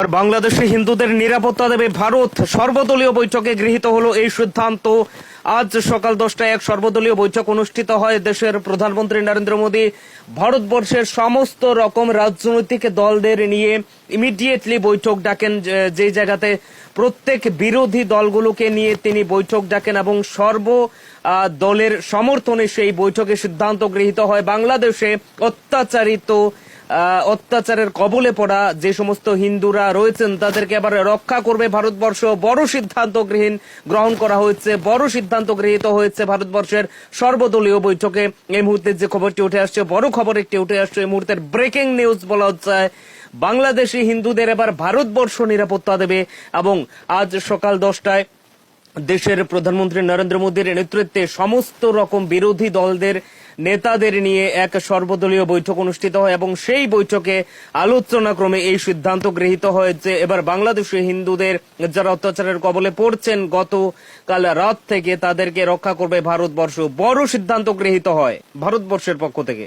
আর বাংলাদেশে হিন্দুদের নিরাপত্তা দেবে ভারত। সর্বদলীয় বৈঠকে গৃহীত হলো এই সিদ্ধান্ত। আজ সকাল 10টায় এক সর্বদলীয় বৈঠক অনুষ্ঠিত হয়। দেশের প্রধানমন্ত্রী নরেন্দ্র মোদী ভারতবর্ষের সমস্ত রকম রাজনৈতিক দলদের নিয়ে ইমিডিয়েটলি বৈঠক ডাকেন, যে জায়গাতে প্রত্যেক বিরোধী দলগুলোকে নিয়ে তিনি বৈঠক ডাকেন এবং সর্ব দলের সমর্থনে সেই বৈঠকে সিদ্ধান্ত গৃহীত হয় বাংলাদেশে অত্যাচারের কবলে পড়া যে সমস্ত হিন্দুরা রয়েছেন তাদেরকে আবার রক্ষা করবে ভারতবর্ষ। বড় সিদ্ধান্ত গ্রহণ করা হয়েছে, বড় সিদ্ধান্ত গৃহীত হয়েছে ভারতবর্ষের সর্বদলীয় বৈঠকে। এই মুহূর্তে যে খবরটি উঠে আসছে, বড় খবর একটি উঠে আসছে এই মুহূর্তের ব্রেকিং নিউজ বলা হচ্ছে। বাংলাদেশি হিন্দুদের এবার ভারতবর্ষ নিরাপত্তা দেবে এবং আজ সকাল 10টায় দেশের প্রধানমন্ত্রী নরেন্দ্র মোদীর নেতৃত্বে সমস্ত রকম বিরোধী দলদের নেতাদের নিয়ে এক সর্বদলীয় বৈঠক অনুষ্ঠিত হয় এবং সেই বৈঠকে আলোচনাক্রমে এই সিদ্ধান্ত গৃহীত হয় যে এবার বাংলাদেশে হিন্দুদের যারা অত্যাচারের কবলে পড়ছেন গতকাল রাত থেকে তাদেরকে রক্ষা করবে ভারতবর্ষ। বড় সিদ্ধান্ত গৃহীত হয় ভারতবর্ষের পক্ষ থেকে।